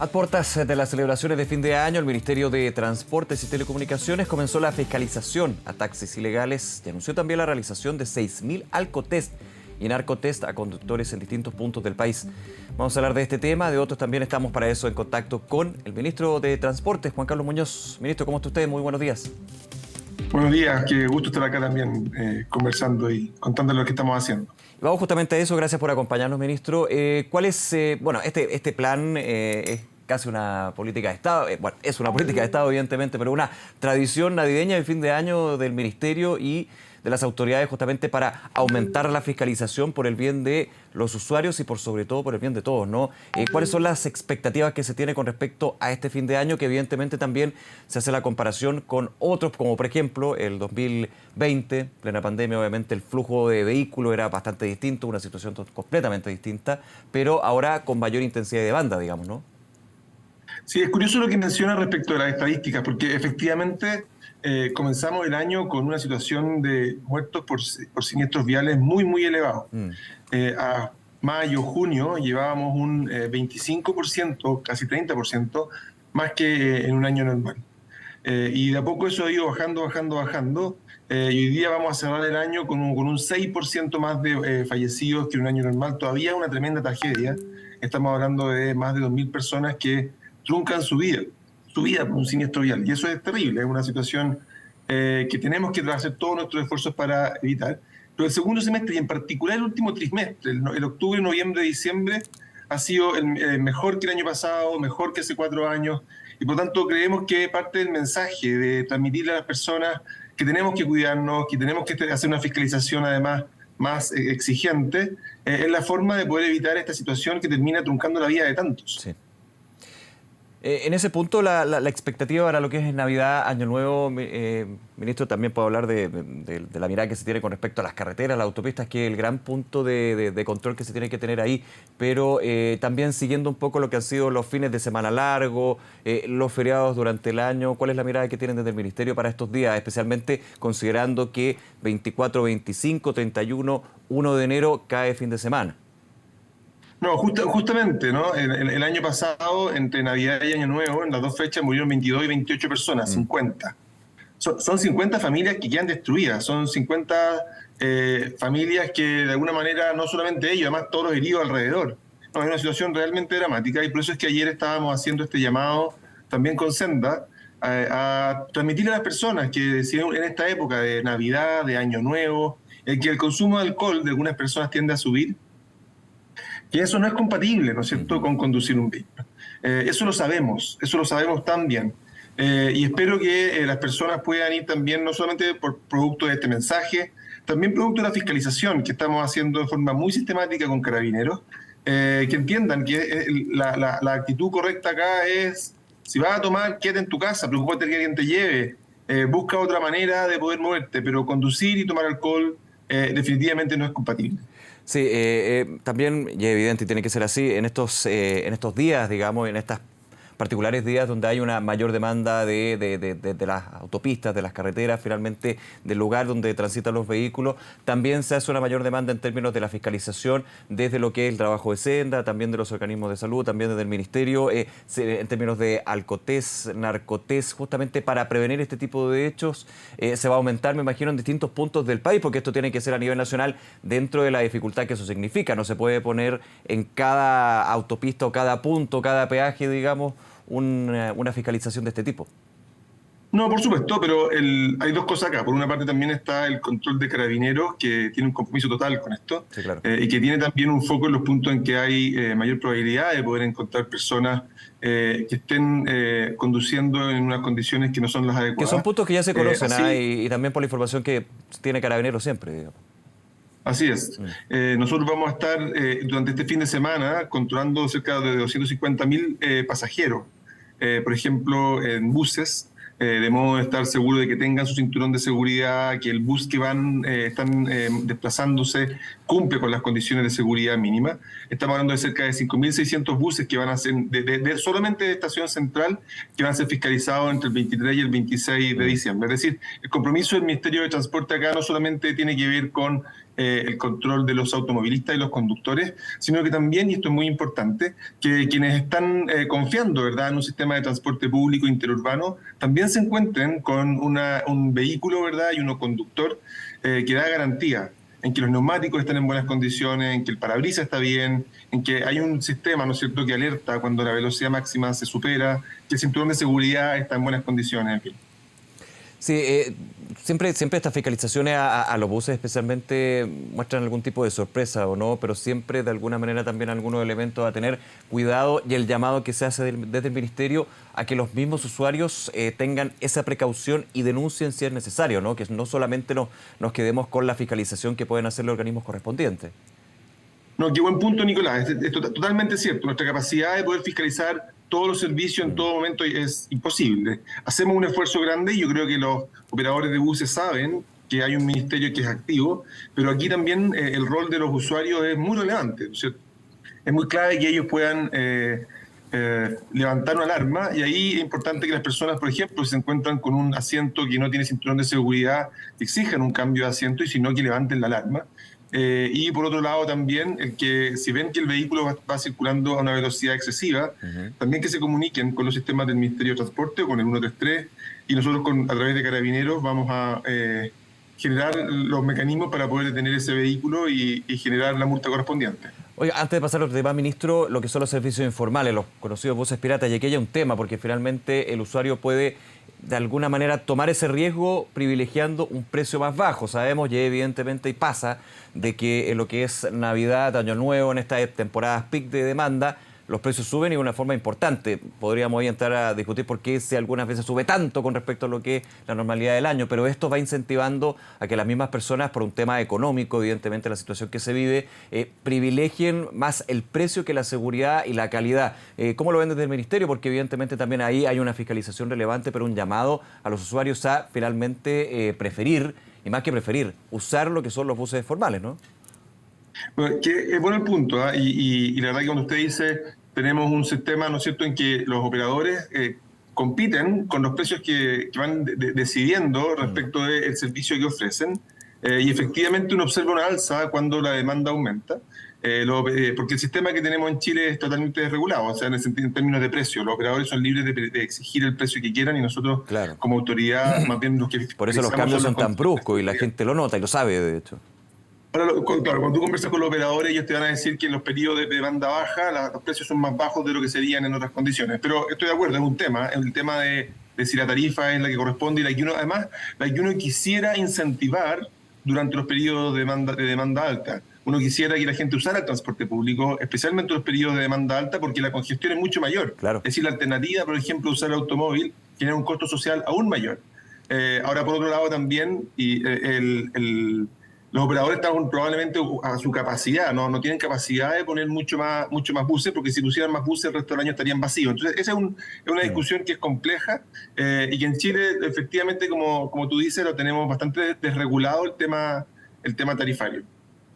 A puertas de las celebraciones de fin de año, el Ministerio de Transportes y Telecomunicaciones comenzó la fiscalización a taxis ilegales y anunció también la realización de 6.000 alcotest y narcotest a conductores en distintos puntos del país. Vamos a hablar de este tema, de otros también. Estamos para eso en contacto con el ministro de Transportes, Juan Carlos Muñoz. Ministro, ¿cómo está usted? Muy buenos días. Buenos días, qué gusto estar acá también conversando y contándoles lo que estamos haciendo. Vamos justamente a eso, gracias por acompañarnos, ministro. ¿Cuál es, este plan es casi una política de Estado, es una política de Estado evidentemente, pero una tradición navideña de fin de año del Ministerio y de las autoridades justamente para aumentar la fiscalización por el bien de los usuarios y por sobre todo por el bien de todos, ¿no? ¿Cuáles son las expectativas que se tiene con respecto a este fin de año, que evidentemente también se hace la comparación con otros, como por ejemplo el 2020, plena pandemia, obviamente el flujo de vehículos era bastante distinto, una situación completamente distinta, pero ahora con mayor intensidad de demanda, digamos, ¿no? Sí, es curioso lo que menciona respecto de las estadísticas, porque efectivamente comenzamos el año con una situación de muertos por siniestros viales muy elevados. A mayo, junio llevábamos un 25%, casi 30%, más que en un año normal. Y de a poco eso ha ido bajando. Y hoy día vamos a cerrar el año con un 6% más de fallecidos que en un año normal. Todavía una tremenda tragedia. Estamos hablando de más de 2.000 personas que truncan su vida por un siniestro vial. Y eso es terrible, es una situación que tenemos que hacer todos nuestros esfuerzos para evitar. Pero el segundo semestre, y en particular el último trimestre, el octubre, noviembre, diciembre, ha sido el mejor que el año pasado, mejor que hace 4 años, y por tanto creemos que parte del mensaje de transmitirle a las personas que tenemos que cuidarnos, que tenemos que hacer una fiscalización además más exigente, es la forma de poder evitar esta situación que termina truncando la vida de tantos. Sí. En ese punto, la expectativa para lo que es Navidad, Año Nuevo, ministro, también puedo hablar de la mirada que se tiene con respecto a las carreteras, las autopistas, que es el gran punto de control que se tiene que tener ahí, pero también siguiendo un poco lo que han sido los fines de semana largos, los feriados durante el año. ¿Cuál es la mirada que tienen desde el Ministerio para estos días, especialmente considerando que 24, 25, 31, 1 de enero cae fin de semana? No, justamente, ¿no? El año pasado, entre Navidad y Año Nuevo, en las dos fechas murieron 22 y 28 personas, 50. Son 50 familias que quedan destruidas, son 50 familias que de alguna manera, no solamente ellos, además todos los heridos alrededor. No, es una situación realmente dramática y por eso es que ayer estábamos haciendo este llamado también con Senda a transmitirle a las personas que si en esta época de Navidad, de Año Nuevo, que el consumo de alcohol de algunas personas tiende a subir, que eso no es compatible, ¿no es cierto?, con conducir un vehículo. Eso lo sabemos tan bien. Y espero que las personas puedan ir también, no solamente por producto de este mensaje, también producto de la fiscalización que estamos haciendo de forma muy sistemática con Carabineros, que entiendan que la actitud correcta acá es, si vas a tomar, quédate en tu casa, preocúpate que alguien te lleve, busca otra manera de poder moverte, pero conducir y tomar alcohol definitivamente no es compatible. Sí, también, y es evidente, y tiene que ser así, en estos días, digamos, en estas particulares días donde hay una mayor demanda de las autopistas, de las carreteras, finalmente del lugar donde transitan los vehículos, también se hace una mayor demanda en términos de la fiscalización desde lo que es el trabajo de Senda, también de los organismos de salud, también desde el Ministerio, en términos de alcotest, narcotest, justamente para prevenir este tipo de hechos. Se va a aumentar, me imagino, en distintos puntos del país, porque esto tiene que ser a nivel nacional dentro de la dificultad que eso significa. No se puede poner en cada autopista o cada punto, cada peaje, digamos, una fiscalización de este tipo. No, por supuesto, pero hay dos cosas acá. Por una parte también está el control de Carabineros, que tiene un compromiso total con esto, Sí, claro. Y que tiene también un foco en los puntos en que hay mayor probabilidad de poder encontrar personas que estén conduciendo en unas condiciones que no son las adecuadas. Que son puntos que ya se conocen, y también por la información que tiene Carabineros siempre, digamos. Así es. Nosotros vamos a estar durante este fin de semana controlando cerca de 250.000 pasajeros, por ejemplo, en buses, de modo de estar seguro de que tengan su cinturón de seguridad, que el bus que están desplazándose cumple con las condiciones de seguridad mínima. Estamos hablando de cerca de 5.600 buses que van a ser, solamente de Estación Central, que van a ser fiscalizados entre el 23 y el 26 de diciembre. Es decir, el compromiso del Ministerio de Transporte acá no solamente tiene que ver con el control de los automovilistas y los conductores, sino que también, y esto es muy importante, que quienes están confiando, ¿verdad?, en un sistema de transporte público interurbano, también se encuentren con un vehículo, ¿verdad?, y un conductor que da garantía en que los neumáticos están en buenas condiciones, en que el parabrisas está bien, en que hay un sistema, ¿no es cierto?, que alerta cuando la velocidad máxima se supera, que el cinturón de seguridad está en buenas condiciones, en fin. Sí, siempre estas fiscalizaciones a los buses especialmente muestran algún tipo de sorpresa o no, pero siempre de alguna manera también algunos elementos a tener cuidado y el llamado que se hace desde el Ministerio a que los mismos usuarios tengan esa precaución y denuncien si es necesario, ¿no? Que no solamente nos quedemos con la fiscalización que pueden hacer los organismos correspondientes. No, qué buen punto, Nicolás. Es totalmente cierto. Nuestra capacidad de poder fiscalizar todos los servicios en todo momento es imposible. Hacemos un esfuerzo grande y yo creo que los operadores de buses saben que hay un ministerio que es activo, pero aquí también el rol de los usuarios es muy relevante, ¿no es cierto? Es muy clave que ellos puedan levantar una alarma y ahí es importante que las personas, por ejemplo, si se encuentran con un asiento que no tiene cinturón de seguridad, exijan un cambio de asiento y si no, que levanten la alarma. Y por otro lado también, el que si ven que el vehículo va circulando a una velocidad excesiva, también que se comuniquen con los sistemas del Ministerio de Transporte o con el 133 y nosotros a través de Carabineros vamos a generar los mecanismos para poder detener ese vehículo y generar la multa correspondiente. Oiga, antes de pasar a otro tema, ministro, lo que son los servicios informales, los conocidos buses piratas, y aquí hay un tema, porque finalmente el usuario puede de alguna manera tomar ese riesgo privilegiando un precio más bajo. Sabemos, y evidentemente y pasa, de que en lo que es Navidad, Año Nuevo, en estas temporadas peak de demanda, los precios suben y de una forma importante. Podríamos hoy entrar a discutir por qué si algunas veces sube tanto con respecto a lo que es la normalidad del año, pero esto va incentivando a que las mismas personas, por un tema económico, evidentemente la situación que se vive, privilegien más el precio que la seguridad y la calidad. ¿Cómo lo ven desde el Ministerio? Porque evidentemente también ahí hay una fiscalización relevante, pero un llamado a los usuarios a finalmente preferir, y más que preferir, usar lo que son los buses formales, ¿no? Bueno, que es bueno el punto, ¿eh? Y la verdad que cuando usted dice tenemos un sistema, ¿no es cierto?, en que los operadores compiten con los precios que van decidiendo respecto del servicio que ofrecen y efectivamente uno observa una alza cuando la demanda aumenta, porque el sistema que tenemos en Chile es totalmente desregulado, o sea, en términos de precio, los operadores son libres de exigir el precio que quieran y nosotros como autoridad más bien los que... Por eso los cambios son tan bruscos y la gente lo nota y lo sabe, de hecho. Ahora, claro, cuando tú conversas con los operadores, ellos te van a decir que en los periodos de banda baja los precios son más bajos de lo que serían en otras condiciones. Pero estoy de acuerdo, es un tema, el tema de si la tarifa es la que corresponde y la que uno, además, la que uno quisiera incentivar durante los periodos de demanda alta. Uno quisiera que la gente usara el transporte público, especialmente en los periodos de demanda alta, porque la congestión es mucho mayor. Claro. Es decir, la alternativa, por ejemplo, usar el automóvil, tiene un costo social aún mayor. Ahora, por otro lado, también, los operadores están probablemente a su capacidad, no tienen capacidad de poner mucho más buses, porque si pusieran más buses el resto del año estarían vacíos. Entonces, esa es una discusión que es compleja y que en Chile, efectivamente, como tú dices, lo tenemos bastante desregulado el tema tarifario.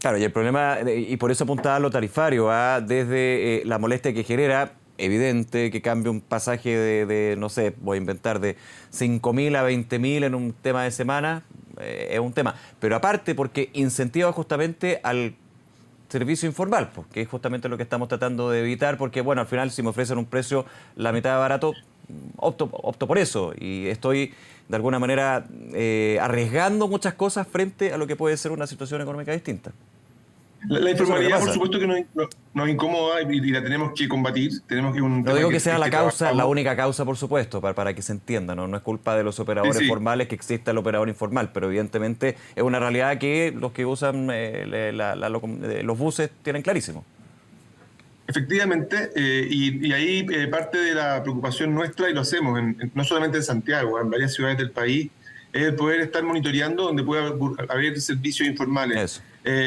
Claro, y el problema, y por eso apuntaba a lo tarifario, desde la molestia que genera, evidente que cambie un pasaje de no sé, voy a inventar, de 5.000 a 20.000 en un tema de semana, es un tema. Pero aparte porque incentiva justamente al servicio informal, que es justamente lo que estamos tratando de evitar, porque bueno, al final si me ofrecen un precio la mitad de barato, opto por eso y estoy de alguna manera arriesgando muchas cosas frente a lo que puede ser una situación económica distinta. La informalidad, por supuesto, que nos incomoda y la tenemos que combatir. No digo que sea la causa, la única causa, por supuesto, para que se entienda. No es culpa de los operadores formales que exista el operador informal, pero evidentemente es una realidad que los que usan los buses tienen clarísimo. Efectivamente, y ahí parte de la preocupación nuestra, y lo hacemos no solamente en Santiago, en varias ciudades del país, es el poder estar monitoreando donde pueda haber servicios informales.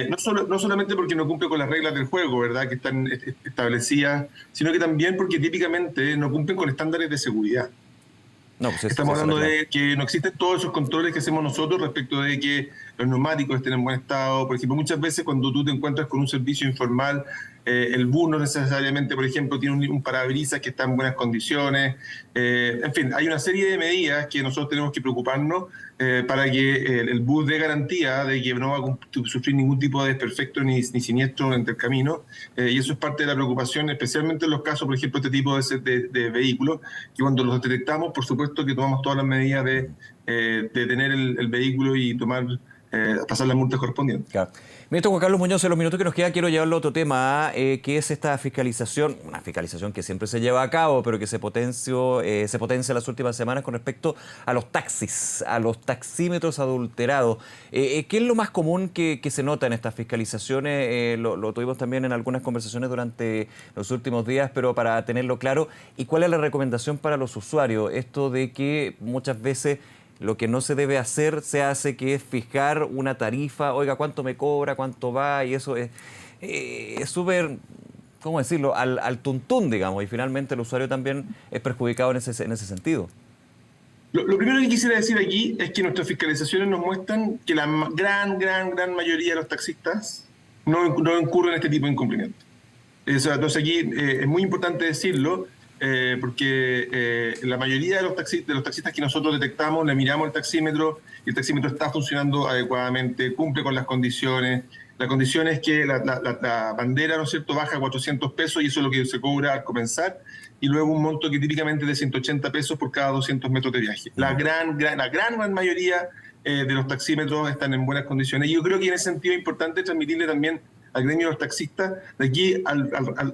No solamente porque no cumple con las reglas del juego, ¿verdad?, que están establecidas, sino que también porque típicamente no cumplen con estándares de seguridad. Estamos hablando de que no existen todos esos controles que hacemos nosotros respecto de que los neumáticos estén en buen estado. Por ejemplo, muchas veces cuando tú te encuentras con un servicio informal, el bus no necesariamente, por ejemplo, tiene un parabrisas que está en buenas condiciones. En fin, hay una serie de medidas que nosotros tenemos que preocuparnos para que el bus dé garantía de que no va a sufrir ningún tipo de desperfecto ni siniestro entre el camino. Y eso es parte de la preocupación, especialmente en los casos, por ejemplo, este tipo de vehículos, que cuando los detectamos, por supuesto que tomamos todas las medidas de tener el vehículo y pasar las multas correspondientes. Claro. Ministro Juan Carlos Muñoz, en los minutos que nos queda quiero llevarlo a otro tema, que es esta fiscalización, una fiscalización que siempre se lleva a cabo, pero que se potencia en las últimas semanas con respecto a los taxis, a los taxímetros adulterados. ¿Qué es lo más común que se nota en estas fiscalizaciones? Lo tuvimos también en algunas conversaciones durante los últimos días, pero para tenerlo claro, ¿y cuál es la recomendación para los usuarios? Esto de que muchas veces lo que no se debe hacer se hace, que es fijar una tarifa, oiga, ¿cuánto me cobra? ¿Cuánto va? Y eso es súper, ¿cómo decirlo?, al tuntún, digamos, y finalmente el usuario también es perjudicado en ese sentido. Lo primero que quisiera decir aquí es que nuestras fiscalizaciones nos muestran que la gran mayoría de los taxistas no incurren en este tipo de incumplimientos. Entonces aquí es muy importante decirlo, porque la mayoría de los taxistas que nosotros detectamos, le miramos el taxímetro y el taxímetro está funcionando adecuadamente, cumple con las condiciones. La condición es que la bandera, ¿no es cierto?, baja a 400 pesos y eso es lo que se cobra al comenzar, y luego un monto que típicamente es de 180 pesos por cada 200 metros de viaje. La gran mayoría de los taxímetros están en buenas condiciones, y yo creo que en ese sentido es importante transmitirle también al gremio de los taxistas, de aquí,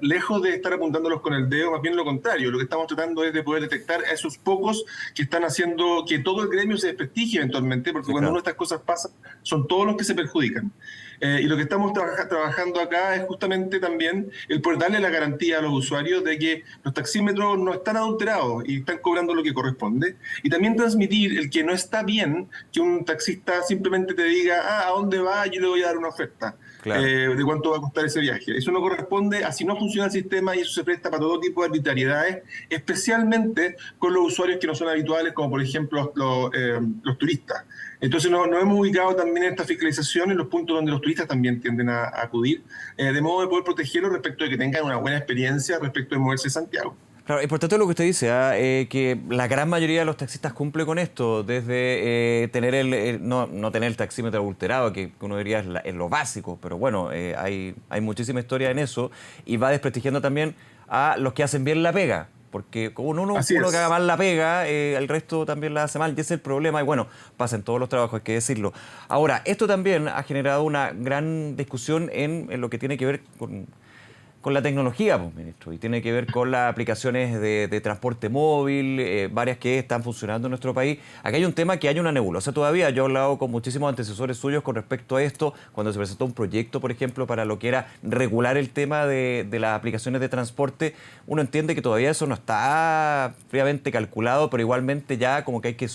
lejos de estar apuntándolos con el dedo, más bien lo contrario. Lo que estamos tratando es de poder detectar a esos pocos que están haciendo que todo el gremio se desprestigie eventualmente, porque cuando estas cosas pasan, son todos los que se perjudican. Y lo que estamos trabajando acá es justamente también el poder darle la garantía a los usuarios de que los taxímetros no están adulterados y están cobrando lo que corresponde. Y también transmitir el que no está bien que un taxista simplemente te diga, ¿a dónde va? Yo le voy a dar una oferta. Claro. De cuánto va a costar ese viaje. Eso no corresponde, así no funciona el sistema, y eso se presta para todo tipo de arbitrariedades, especialmente con los usuarios que no son habituales, como por ejemplo los turistas. Entonces nos hemos ubicado también en esta fiscalización en los puntos donde los turistas también tienden a acudir, de modo de poder protegerlos respecto de que tengan una buena experiencia respecto de moverse a Santiago. Claro, importante lo que usted dice, que la gran mayoría de los taxistas cumple con esto, desde tener no tener el taxímetro adulterado, que uno diría es lo básico, pero bueno, hay muchísima historia en eso, y va desprestigiando también a los que hacen bien la pega, porque como uno que haga mal la pega, el resto también la hace mal, y ese es el problema, y bueno, pasa en todos los trabajos, hay que decirlo. Ahora, esto también ha generado una gran discusión en lo que tiene que ver con la tecnología, pues, ministro, y tiene que ver con las aplicaciones de transporte móvil, varias que están funcionando en nuestro país. Aquí hay un tema que hay una nebulosa todavía. Yo he hablado con muchísimos antecesores suyos con respecto a esto, cuando se presentó un proyecto, por ejemplo, para lo que era regular el tema de las aplicaciones de transporte. Uno entiende que todavía eso no está fríamente calculado, pero igualmente ya como que hay que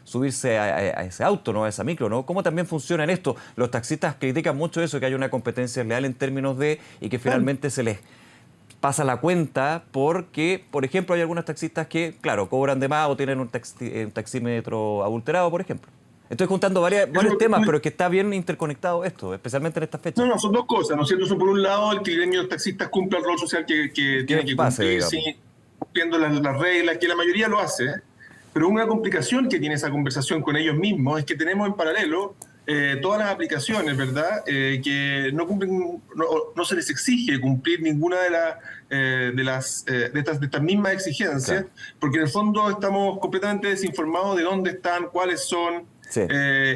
subirse a ese auto, ¿no?, a esa micro, ¿no? ¿Cómo también funciona en esto? Los taxistas critican mucho eso, que hay una competencia leal en términos y que finalmente se les pasa la cuenta porque, por ejemplo, hay algunos taxistas que, claro, cobran de más o tienen un taxímetro adulterado, por ejemplo. Estoy juntando varios temas, pero que está bien interconectado esto, especialmente en estas fechas. No, son dos cosas, ¿no es cierto? Son por un lado el que el gremio de taxistas cumpla el rol social que tiene que cumplir, cumpliendo las reglas, que la mayoría lo hace, Pero una complicación que tiene esa conversación con ellos mismos es que tenemos en paralelo todas las aplicaciones, ¿verdad? Que no cumplen, no se les exige cumplir ninguna de estas mismas exigencias, claro, porque en el fondo estamos completamente desinformados de dónde están, cuáles son. Sí.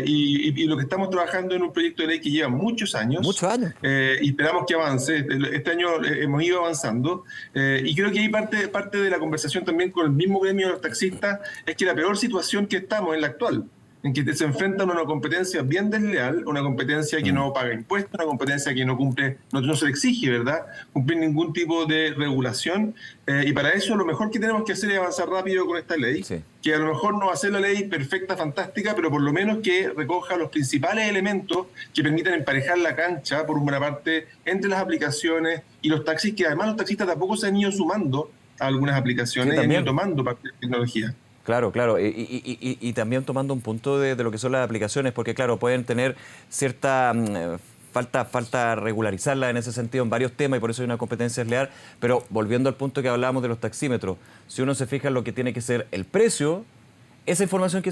Y lo que estamos trabajando en un proyecto de ley que lleva muchos años. Y esperamos que avance. Este año hemos ido avanzando. Y creo que ahí parte de la conversación también con el mismo gremio de los taxistas es que la peor situación que estamos es la actual, en que se enfrentan a una competencia bien desleal, una competencia que no paga impuestos, una competencia que no cumple, no se le exige, ¿verdad?, cumplir ningún tipo de regulación. Y para eso lo mejor que tenemos que hacer es avanzar rápido con esta ley, sí, que a lo mejor no va a ser la ley perfecta, fantástica, pero por lo menos que recoja los principales elementos que permitan emparejar la cancha, por una parte, entre las aplicaciones y los taxis, que además los taxistas tampoco se han ido sumando a algunas aplicaciones, sí, y han ido tomando parte de la tecnología. Claro, claro. Y también tomando un punto de lo que son las aplicaciones, porque claro, pueden tener cierta falta regularizarla en ese sentido en varios temas y por eso hay una competencia desleal. Pero volviendo al punto que hablábamos de los taxímetros, si uno se fija en lo que tiene que ser el precio, esa información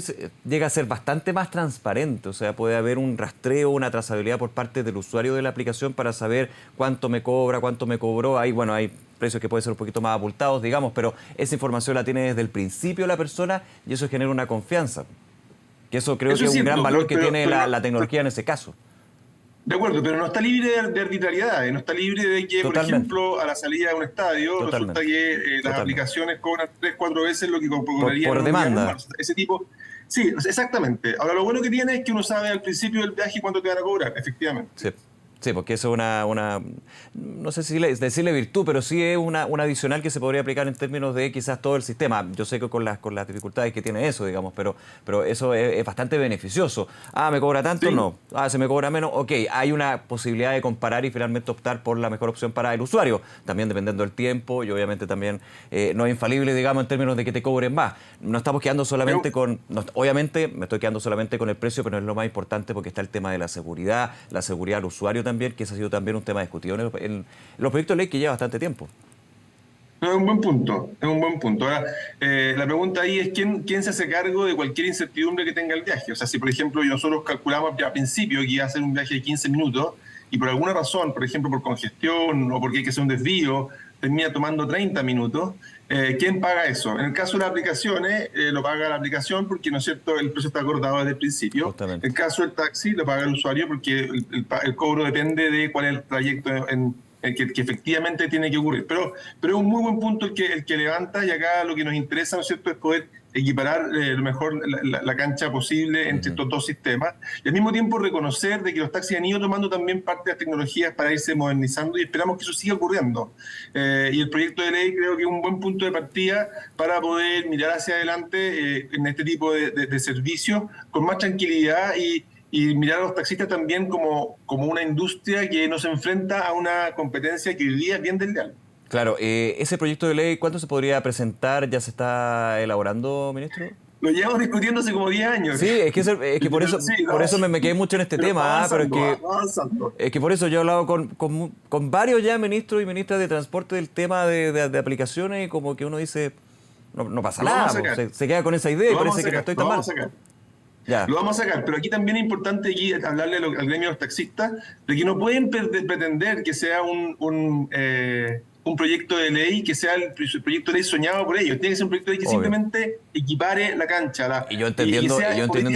llega a ser bastante más transparente, o sea, puede haber un rastreo, una trazabilidad por parte del usuario de la aplicación para saber cuánto me cobra, cuánto me cobró. Hay precios que pueden ser un poquito más abultados, digamos, pero esa información la tiene desde el principio la persona y eso genera una confianza. Que eso creo que es un gran valor que tiene la tecnología en ese caso. De acuerdo, pero no está libre de arbitrariedades, no está libre de que, Totalmente. por ejemplo, a la salida de un estadio Totalmente. resulta que las aplicaciones cobran 3, 4 veces lo que cobrarían por en un día demanda. normal. Ese tipo. Sí, exactamente. Ahora, lo bueno que tiene es que uno sabe al principio del viaje cuánto te van a cobrar, efectivamente. Sí. Sí, porque eso es no sé si decirle virtud, pero sí es una adicional que se podría aplicar en términos de quizás todo el sistema. Yo sé que con las dificultades que tiene eso, digamos, pero eso es bastante beneficioso. Ah, ¿me cobra tanto? Sí. No. Ah, ¿se me cobra menos? Ok, hay una posibilidad de comparar y finalmente optar por la mejor opción para el usuario, también dependiendo del tiempo y obviamente también no es infalible, digamos, en términos de que te cobren más. No estamos quedando solamente obviamente me estoy quedando solamente con el precio, pero no es lo más importante porque está el tema de la seguridad del usuario también, que ese ha sido también un tema discutido en los proyectos de ley que lleva bastante tiempo. No, es un buen punto, es un buen punto. Ahora, la pregunta ahí es ¿quién se hace cargo de cualquier incertidumbre que tenga el viaje? O sea, si por ejemplo nosotros calculamos ya a principio que iba a ser un viaje de 15 minutos y por alguna razón, por ejemplo por congestión o porque hay que hacer un desvío, termina tomando 30 minutos, ¿quién paga eso? En el caso de las aplicaciones, lo paga la aplicación porque, ¿no es cierto?, el precio está acordado desde el principio. Justamente. En el caso del taxi, lo paga el usuario porque el cobro depende de cuál es el trayecto que efectivamente tiene que ocurrir. Pero es un muy buen punto el que levanta, y acá lo que nos interesa, ¿no es cierto?, es poder equiparar lo mejor la cancha posible entre estos dos sistemas y al mismo tiempo reconocer de que los taxis han ido tomando también parte de las tecnologías para irse modernizando y esperamos que eso siga ocurriendo. Y el proyecto de ley creo que es un buen punto de partida para poder mirar hacia adelante en este tipo de servicios con más tranquilidad y mirar a los taxistas también como una industria que no se enfrenta a una competencia que hoy día es bien desleal. Claro, ese proyecto de ley, ¿cuándo se podría presentar? ¿Ya se está elaborando, ministro? Lo llevamos discutiendo hace como 10 años. Sí, es que por eso, Sí, por eso me quedé mucho en este tema, pero es que por eso yo he hablado con varios ya ministros y ministras de transporte del tema de aplicaciones y como que uno dice, no pasa nada, se queda con esa idea y parece que no estoy tan mal. Ya. Lo vamos a sacar, pero aquí también es importante hablarle al gremio de los taxistas de que no pueden pretender que sea un proyecto de ley que sea el proyecto de ley soñado por ellos. Tiene que ser un proyecto de ley que simplemente equipare la cancha. Y yo entendiendo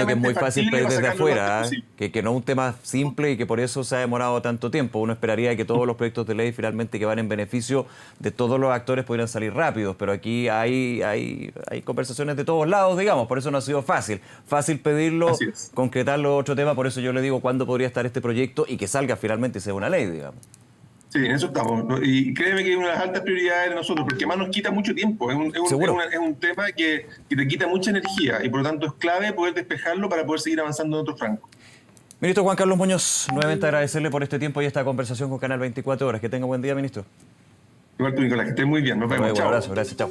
que es muy fácil ver desde afuera, que no es un tema simple y que por eso se ha demorado tanto tiempo. Uno esperaría que todos los proyectos de ley finalmente que van en beneficio de todos los actores pudieran salir rápidos, pero aquí hay conversaciones de todos lados, digamos, por eso no ha sido fácil. Fácil pedirlo, concretarlo, otro tema, por eso yo le digo cuándo podría estar este proyecto y que salga finalmente y sea una ley, digamos. Sí, en eso estamos. Y créeme que es una de las altas prioridades de nosotros, porque más nos quita mucho tiempo. Es un tema que te quita mucha energía y por lo tanto es clave poder despejarlo para poder seguir avanzando en otros francos. Ministro Juan Carlos Muñoz, nuevamente agradecerle por este tiempo y esta conversación con Canal 24 Horas. Que tenga buen día, ministro. Igual tú, Nicolás, que estés muy bien. Nos vemos. Un abrazo, gracias, chao.